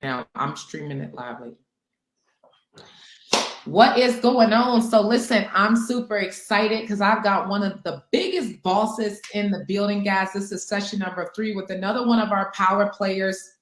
now. I'm streaming it live. What is going on? So listen, I'm super excited because I've got one of the biggest bosses in the building, guys. This is session number 3 with another one of our power players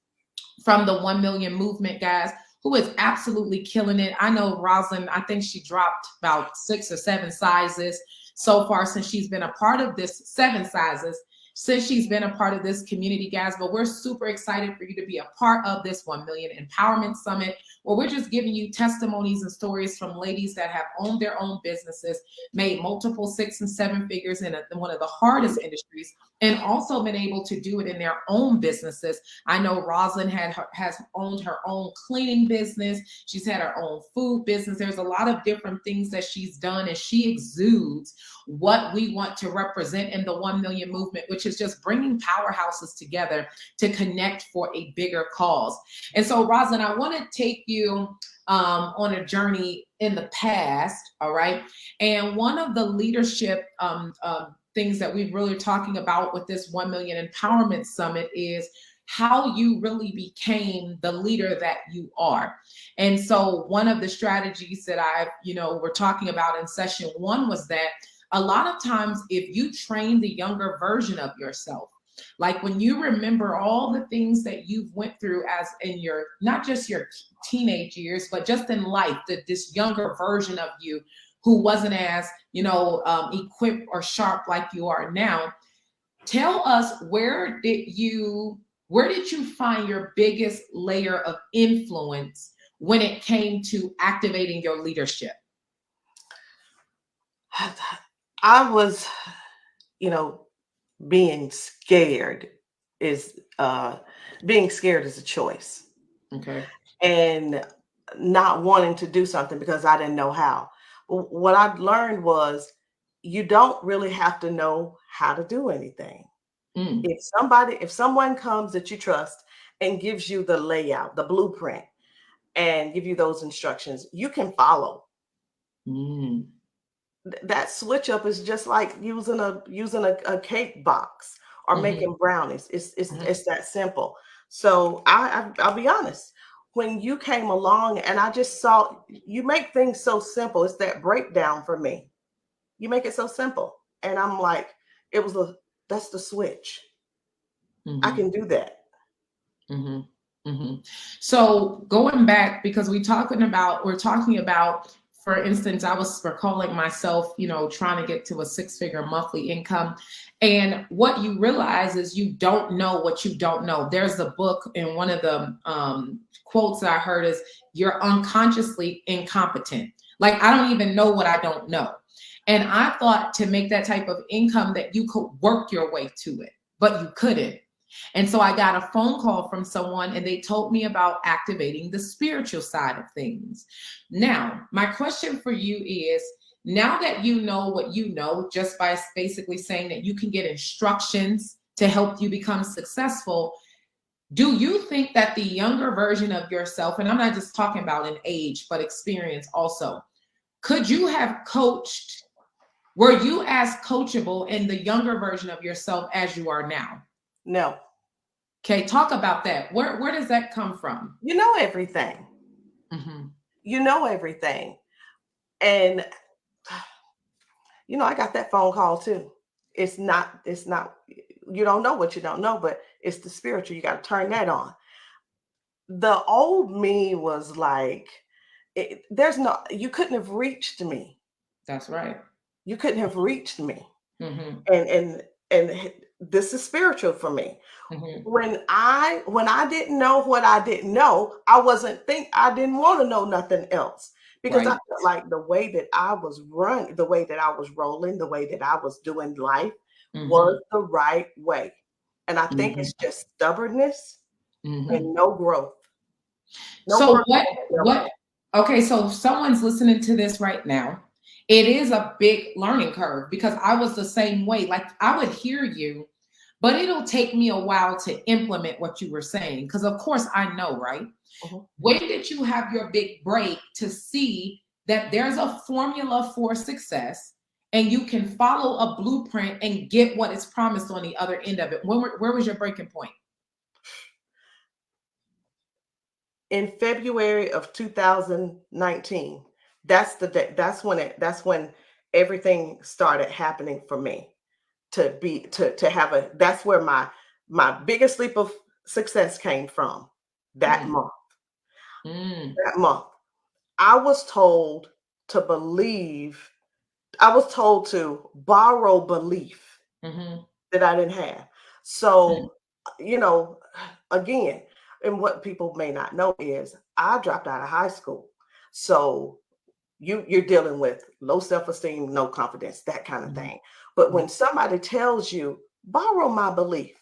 from the 1 million movement, guys, who is absolutely killing it. I know Rosalind, I think she dropped about 6 or 7 sizes so far since she's been a part of this, 7 sizes since she's been a part of this community, guys. But we're super excited for you to be a part of this 1 million Empowerment Summit, where we're just giving you testimonies and stories from ladies that have owned their own businesses, made multiple 6 and 7 figures in one of the hardest industries, and also been able to do it in their own businesses. I know Rosalind has owned her own cleaning business. She's had her own food business. There's a lot of different things that she's done, and she exudes what we want to represent in the 1 million movement, which is just bringing powerhouses together to connect for a bigger cause. And so, Rosalind, I want to take you on a journey in the past, all right? And one of the leadership things that we're really talking about with this 1 million Empowerment Summit is how you really became the leader that you are. And so one of the strategies that we're talking about in session 1 was that a lot of times if you train the younger version of yourself, like when you remember all the things that you've went through as in your, not just your teenage years, but just in life, that this younger version of you who wasn't as, equipped or sharp like you are now, tell us where did you find your biggest layer of influence when it came to activating your leadership? I was, being scared is a choice. Okay. And not wanting to do something because I didn't know how. What I learned was you don't really have to know how to do anything. Mm. If someone comes that you trust and gives you the layout, the blueprint, and give you those instructions, you can follow. Mm. That switch up is just like using a cake box or Mhm. making brownies. It's Mhm. it's that simple. So I'll be honest. When you came along and I just saw you make things so simple, it's that breakdown for me. You make it so simple, and I'm like, that's the switch. I Mhm. can do that. Mhm. Mhm. So going back, because we're talking about, for instance, I was recalling myself, trying to get to a 6-figure monthly income. And what you realize is you don't know what you don't know. There's a book, and one of the quotes that I heard is, "You're unconsciously incompetent." Like, I don't even know what I don't know. And I thought to make that type of income that you could work your way to it, but you couldn't. And so I got a phone call from someone and they told me about activating the spiritual side of things. Now, my question for you is, now that you know what you know, just by basically saying that you can get instructions to help you become successful, do you think that the younger version of yourself, and I'm not just talking about an age, but experience also, could you have coached? Were you as coachable in the younger version of yourself as you are now? No, Okay, talk about that. Where does that come from? you know everything. Mm-hmm. You know everything, and I got that phone call too. It's not, you don't know what you don't know, but it's the spiritual. You got to turn that on. The old me was like, you couldn't have reached me. That's right. You couldn't have reached me. Mm-hmm. And this is spiritual for me. Mm-hmm. When I didn't know what I didn't know, I didn't want to know nothing else because I Right. felt like the way that I was run, the way that I was rolling, the way that I was doing life Mm-hmm. was the right way. And I think it's Mm-hmm. just stubbornness Mm-hmm. and no growth. No So personal what development. okay, so if someone's listening to this right now, it is a big learning curve because I was the same way. Like, I would hear you, but it'll take me a while to implement what you were saying. Because of course I know, right? Mhm. When did you have your big break to see that there's a formula for success and you can follow a blueprint and get what is promised on the other end of it? Where was your breaking point? In February of 2019, that's the day, that's when everything started happening for me to have a that's where my biggest leap of success came from that Mm, month. mm, That month. I was told to believe, I was told to borrow belief mhm, that I didn't have. mm, So, you know, again, and what people may not know is I dropped out of high school. So you're dealing with low self-esteem, no confidence, that kind of mhm, thing. But when mhm, somebody tells you, borrow my belief,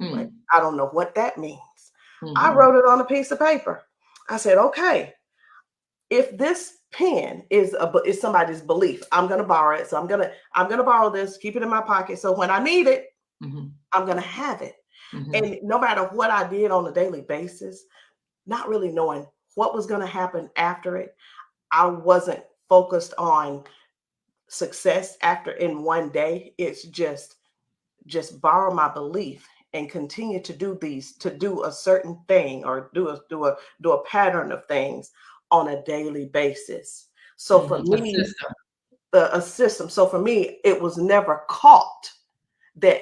like, mm, I don't know what that means. I mhm, wrote it on a piece of paper. I said, okay, if this pen is somebody's belief, I'm gonna borrow it. So I'm gonna borrow this, keep it in my pocket. So when I need it, mhm, I'm gonna have it. mhm, And no matter what I did on a daily basis, not really knowing what was gonna happen after it, I wasn't focused on success after in one day. It's just borrow my belief and continue to do a certain thing or do a pattern of things on a daily basis. So for mhm. A me, system. a system. So for me, it was never caught that,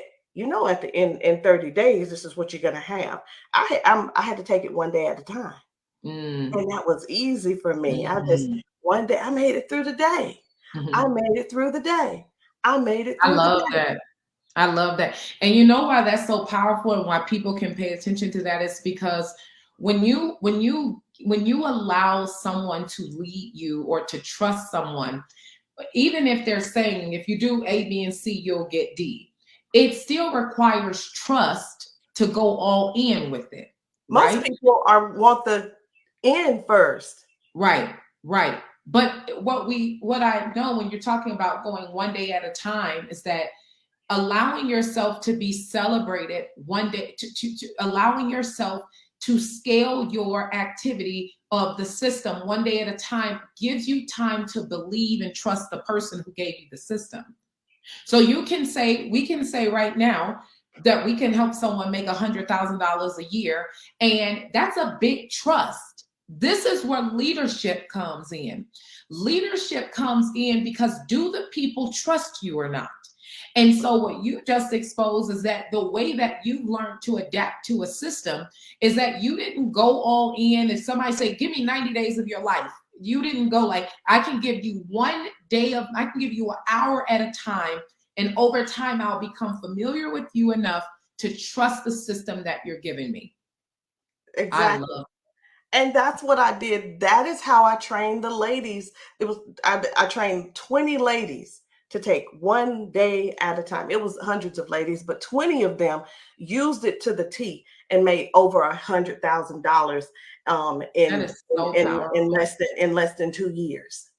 at the end in 30 days, this is what you're gonna have. I had to take it one day at a time. Mm, And that was easy for me. I just mhm, one day I made it through the day. I mhm. made it through the day. I made it I through the love day. that. I love that. And you know why that's so powerful and why people can pay attention to that is because when you allow someone to lead you or to trust someone, even if they're saying if you do A, B, and C, you'll get D, it still requires trust to go all in with it, Most right? people are want the end first. Right, right. But what I know when you're talking about going one day at a time is that allowing yourself to be celebrated one day to allowing yourself to scale your activity of the system one day at a time gives you time to believe and trust the person who gave you the system. So we can say right now that we can help someone make $100,000 a year, and that's a big trust. This is where leadership comes in. Leadership comes in because do the people trust you or not? And so, what you just exposed is that the way that you've learned to adapt to a system is that you didn't go all in. If somebody say, "Give me 90 days of your life," you didn't go like, "I can give you I can give you an hour at a time, and over time, I'll become familiar with you enough to trust the system that you're giving me." I Exactly. love. And that's what I did. That is how I trained the ladies. I trained 20 ladies to take one day at a time. It was hundreds of ladies, but 20 of them used it to the T and made over $100,000 That in, is so in powerful. less than 2 years.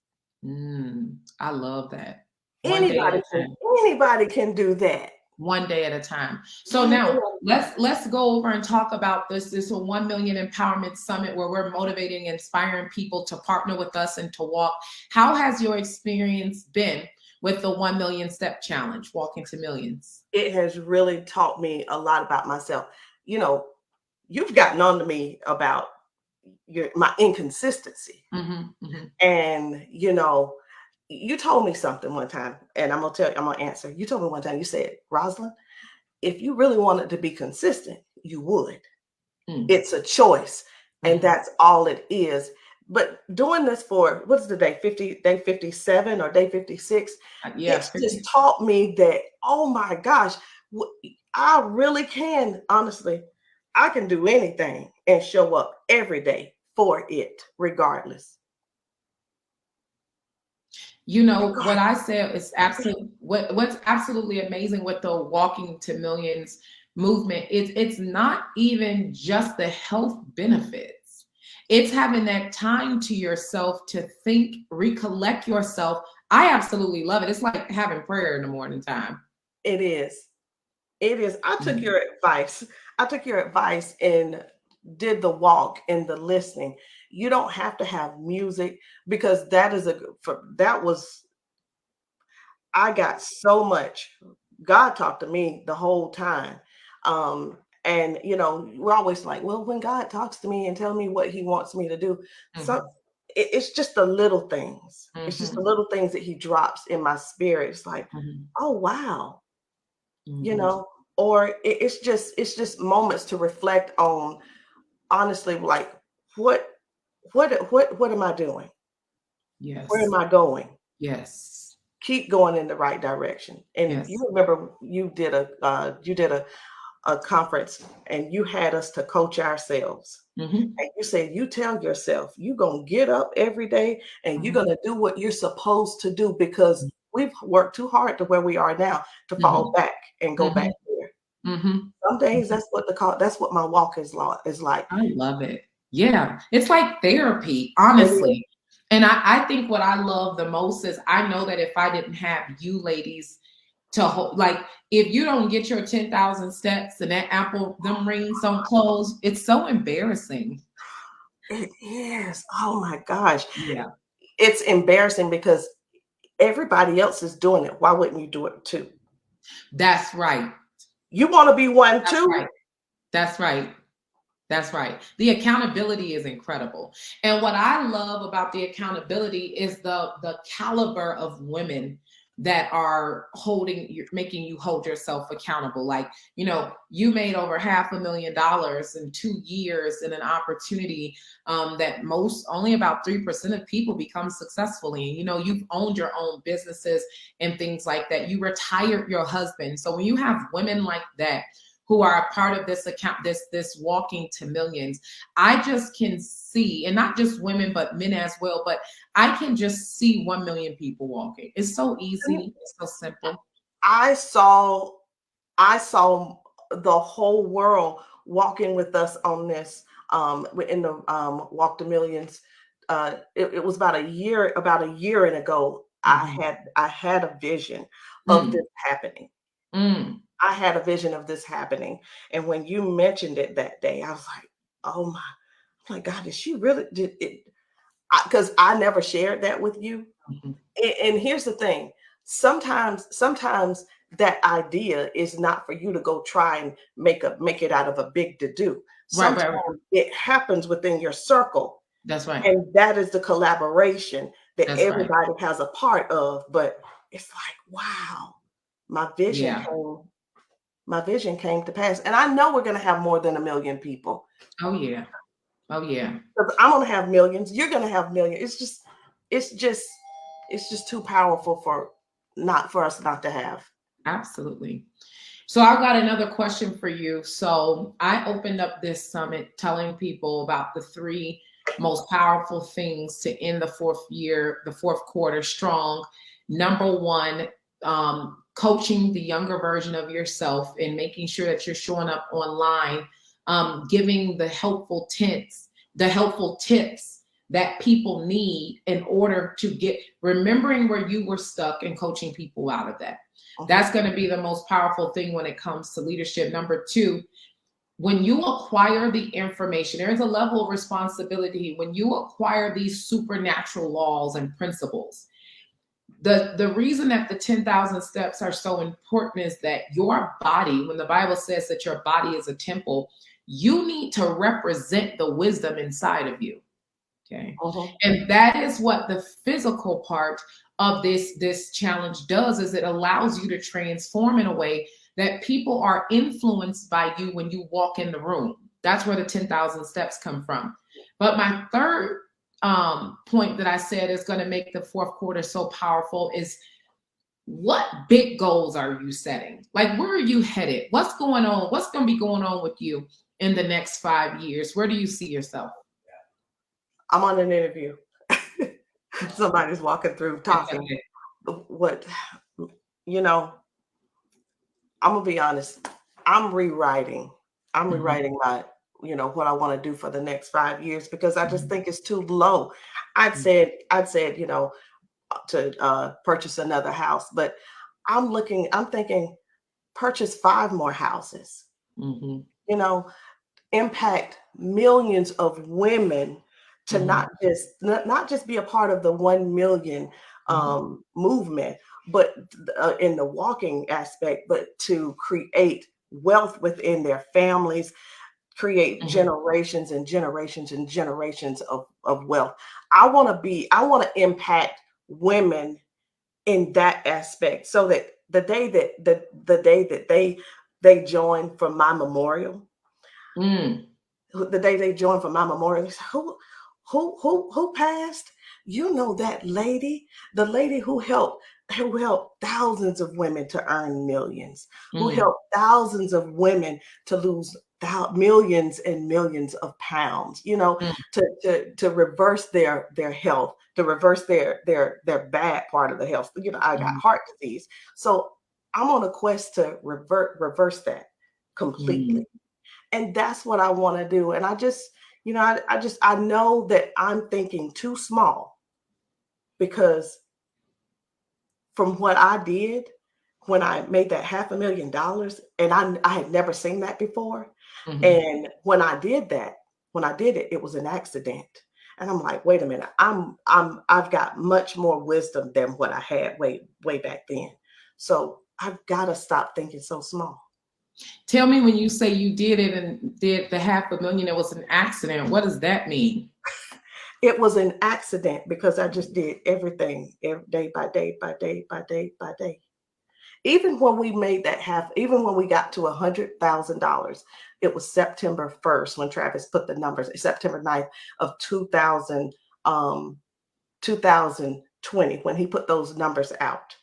I love that. One day at Anybody a can time. anybody can do that. One day at a time. So One day now at a time. let's go over and talk about this 1 million empowerment summit where we're motivating, inspiring people to partner with us and to walk. How has your experience been with the 1 million step challenge, walking to millions? It has really taught me a lot about myself. You know, you've gotten on to me about my inconsistency. Hmm, hmm. And you told me something one time, and I'm gonna answer. You told me one time, you said, Rosalind, if you really wanted to be consistent, you would. Mm, It's a choice, and mhm. that's all it is. But doing this for what's the day, 50, day 57 or day 56, Yeah, it's just taught me that, oh my gosh, I really can, honestly, I can do anything and show up every day for it, regardless. you know what I Regardless. said is absolutely what's absolutely amazing with the walking to millions movement is it's not even just the health benefits. It's having that time to yourself to think, recollect yourself. I absolutely love it. It's like having prayer in the morning time. It is. It is. I took Mhm. your advice. I took your advice and did the walk and the listening. You don't have to have music because that was, I got so much. God talked to me the whole time. And, you know, we're always like, well, when God talks to me and tell me what he wants me to do, so Mhm. it's just the little things. It's just the Mhm. little things that he drops in my spirit. It's like, Mhm. oh, wow, you Mhm. know, or it's just moments to reflect on, honestly, like, what what am I doing? Where am Yes. I going? Yes. Keep going in the right direction. And you Yes. remember you did a conference and you had us to coach ourselves. Mhm. And you said, you tell yourself you're gonna get up every day and you're Mhm. gonna do what you're supposed to do, because we've worked too hard to where we are now to fall Mhm. back and go back Mhm. there. Mhm. Some days that's what my walk is like. I love it. Yeah. It's like therapy, It is. honestly. And I think what I love the most is I know that if I didn't have you ladies to hold, like, if you don't get your 10,000 steps and that Apple, them rings don't close, it's so embarrassing. It is. Oh my gosh. Yeah. It's embarrassing because everybody else is doing it. Why wouldn't you do it too? That's right. You want to be one That's too? right. That's right. That's right. The accountability is incredible. And what I love about the accountability is the caliber of women that are holding you, making you hold yourself accountable. Like, you made over $500,000 in 2 years in an opportunity that most only about 3% of people become successful in. You've owned your own businesses and things like that. You retired your husband. So when you have women like that who are a part of this account, this walking to millions, I just can see, and not just women, but men as well, but I can just see 1 million people walking. It's so easy. It's so simple. I saw I saw the whole world walking with us on this, in the Walk to Millions. It was about a year and ago. Mhm. I had a vision of Mm, this happening. mm. I had a vision of this happening, and when you mentioned it that day, I was like, oh my God, did she really did it? Because I never shared that with you. Mhm. And here's the thing, sometimes that idea is not for you to go try and make it out of a big to do. Right, Sometimes right, right. it happens within your circle, That's right. and that is the collaboration that That's right. everybody has a part of. But it's like, wow, my vision Yeah. came my vision came to pass. And I know we're going to have more than a million people. Oh yeah. Oh yeah. 'Cause I'm going to have millions. You're going to have millions. It's just, it's just too powerful for us not to have. Absolutely. So I've got another question for you. So I opened up this summit telling people about the three most powerful things to end the fourth quarter strong. Number one, coaching the younger version of yourself and making sure that you're showing up online, giving the helpful tips that people need in order to remembering where you were stuck and coaching people out of that. Mhm. That's going to be the most powerful thing when it comes to leadership. Number two, when you acquire the information, there is a level of responsibility. When you acquire these supernatural laws and principles, the reason that the 10,000 steps are so important is that your body, when the Bible says that your body is a temple, you need to represent the wisdom inside of you. Okay. Mhm. And that is what the physical part of this challenge does, is it allows you to transform in a way that people are influenced by you when you walk in the room. That's where the 10,000 steps come from. But my third point that I said is going to make the fourth quarter so powerful is, what big goals are you setting? Like, where are you headed? What's going on? What's going to be going on with you in the next 5 years? Where do you see yourself? I'm on an interview. Somebody's walking through talking. What, you know, I'm gonna be honest. I'm rewriting. I'm Mhm, rewriting my, what I want to do for the next 5 years, because I just mhm, think it's too low. mhm, I'd said, to purchase another house, but I'm thinking purchase 5 more houses, mhm, you know, impact millions of women, to mhm, not just be a part of the 1 million mhm. movement, but in the walking aspect, but to create wealth within their families, create Mhm. generations and generations and generations of wealth. I want to impact women in that aspect, so that the day that they join for my memorial, Mm. the day they join for my memorial, who passed? You know that lady, the lady who helped thousands of women to earn millions, who Mm. helped thousands of women to lose millions and millions of pounds, Mm. to reverse their health, to reverse their bad part of the health. I got Mm. heart disease. So I'm on a quest to reverse that Mm. completely. And that's what I want to do. And I know that I'm thinking too small, because from what I did when I made that $500,000, and I had never seen that before. Mhm. And when I did it, it was an accident. And I'm like, wait a minute, I've got much more wisdom than what I had way back then. So I've got to stop thinking so small. Tell me, when you say you did it and did the 500,000, it was an accident. What does that mean? It was an accident because I just did everything day by day by day by day by day. Even when we made that even when we got to $100,000, it was September 1st when Travis put the numbers, September 9th of 2020, when he put those numbers out.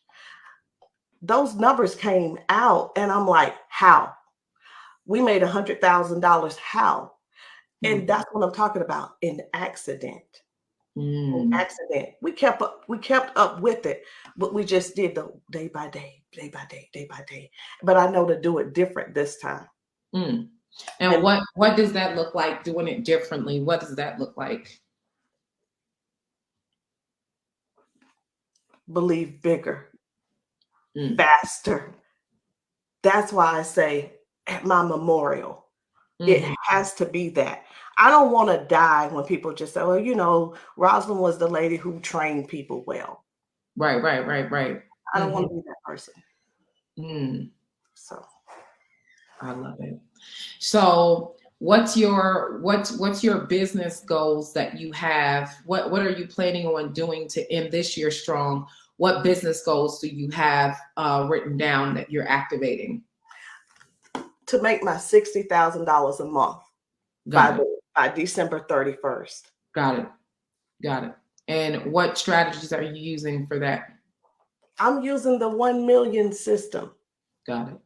Those numbers came out, and I'm like, how? We made $100,000. How? And Mm. that's what I'm talking about, an accident. Mm. Accident. We kept up with it, but we just did the day by day, day by day, day by day. But I know to do it different this time. Mm. And And what does that look like, doing it differently? What does that look like? believe bigger, Mm. faster. That's why I say at my memorial, it Mhm. has to be that. I don't want to die when people just say, well, Rosalind was the lady who trained people well. Right, right, right, right. I don't Mhm. want to be that person. Mm. So I love it. So, what's your business goals that you have? What are you planning on doing to end this year strong? What business goals do you have written down that you're activating? to make my $60,000 a month by Got it. by December 31st. Got it. Got it. And what strategies are you using for that? I'm using the 1 million system. Got it.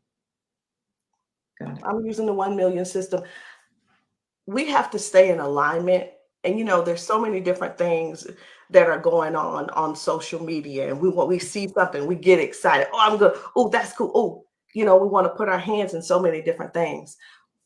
Got it. I'm using the 1 million system. We have to stay in alignment. And there's so many different things that are going on social media. And when we see something, we get excited. Oh, I'm good. Oh, that's cool. Oh, we want to put our hands in so many different things.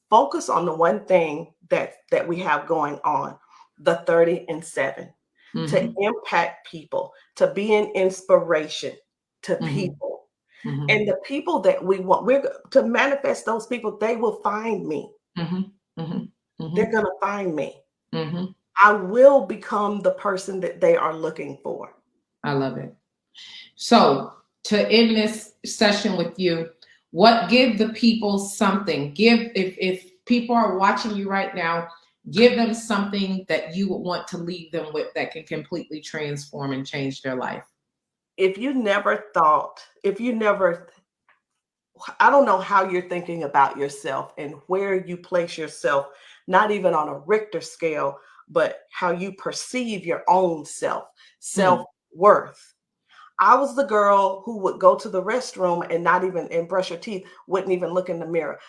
Focus on the one thing that we have going on, the 30 and 7, to Mm-hmm. impact people, to be an inspiration to Mm-hmm. people. Mm-hmm. And the people that we want, we're to manifest those people, they will find me. Mm-hmm. Mm-hmm. Mm-hmm. They're going to find me. Mm-hmm. I will become the person that they are looking for. I love it. So, to end this session with you, give the people something. If people are watching you right now, give them something that you would want to leave them with that can completely transform and change their life. If you never thought, if you never, I don't know how you're thinking about yourself and where you place yourself, not even on a Richter scale, but how you perceive your own Mm, self-worth. I was the girl who would go to the restroom and not even and brush her teeth, wouldn't even look in the mirror.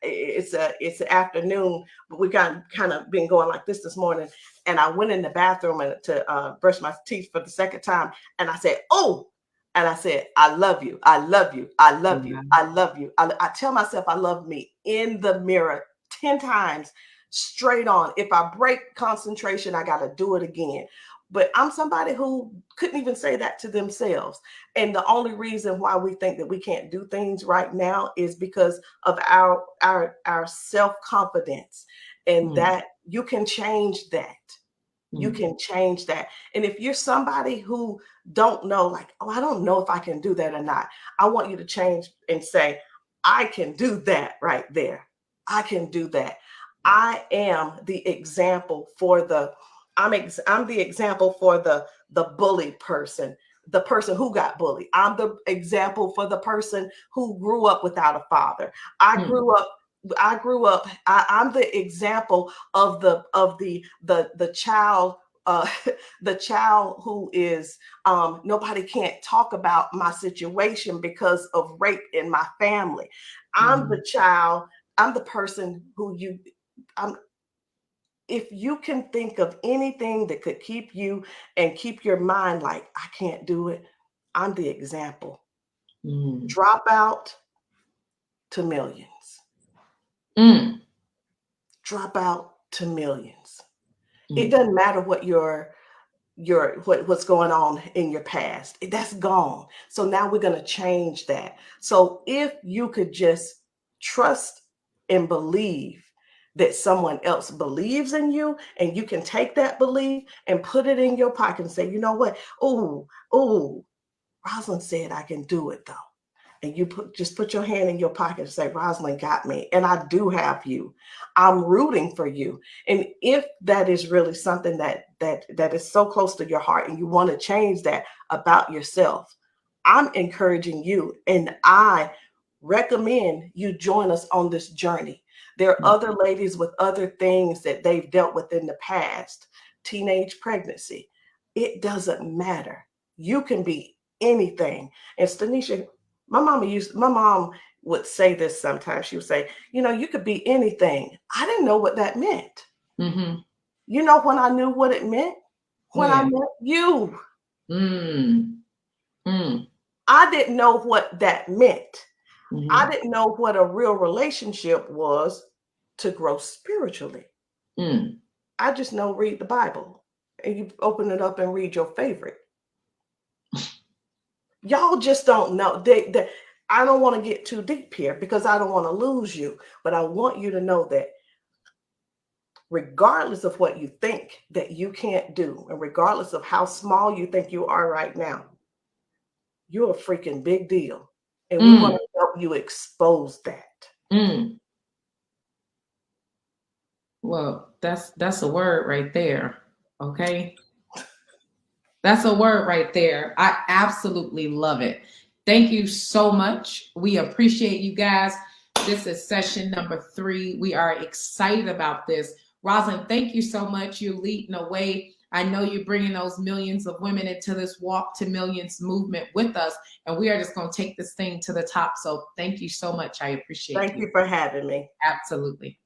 It's afternoon, but we got kind of been going like this morning, and I went in the bathroom to brush my teeth for the second time, and I said, "Oh," and I said, "I love you, I love you, I love you, yeah. I love you." I tell myself I love me in the mirror 10 times straight on. If I break concentration, I got to do it again. But I'm somebody who couldn't even say that to themselves. And the only reason why we think that we can't do things right now is because of our self-confidence. And Mm, that you can change that. You mm, can change that. And if you're somebody who don't know, like, oh, I don't know if I can do that or not, I want you to change and say, I can do that right there. I can do that. I am the example for the I'm the example for the bullied person, the person who got bullied. I'm the example for the person who grew up without a father. I grew up I'm the example of the child the child who is nobody can't talk about my situation because of rape in my family. I'm the child, I'm the person who I'm if you can think of anything that could keep you and keep your mind like, I can't do it, I'm the example. Drop out to millions. Drop out to millions. It doesn't matter what what's going on in your past. That's gone. So now we're going to change that. So if you could just trust and believe that someone else believes in you, and you can take that belief and put it in your pocket and say, you know what? Oh, Rosalind said I can do it though. And you just put your hand in your pocket and say, Rosalind got me, and I do have you. I'm rooting for you. And if that is really something that is so close to your heart and you want to change that about yourself, I'm encouraging you, and I recommend you join us on this journey. There are other ladies with other things that they've dealt with in the past, teenage pregnancy. It doesn't matter. You can be anything. And Stanisha, my mom would say this sometimes. She would say, you know, you could be anything. I didn't know what that meant. You know when I knew what it meant? When I met you. I didn't know what that meant. I didn't know what a real relationship was to grow spiritually. I just know read the Bible, and you open it up and read your favorite. Y'all just don't know. I don't want to get too deep here because I don't want to lose you, but I want you to know that regardless of what you think that you can't do, and regardless of how small you think you are right now, you're a freaking big deal. And we want to help you expose that. Well, that's a word right there. Okay. That's a word right there. I absolutely love it. Thank you so much. We appreciate you guys. This is session number 3. We are excited about this. Rosalind, thank you so much. You're leading the way. I know you're bringing those millions of women into this Walk to Millions movement with us, and we are just going to take this thing to the top. So thank you so much. I appreciate it. Thank you for having me. Absolutely.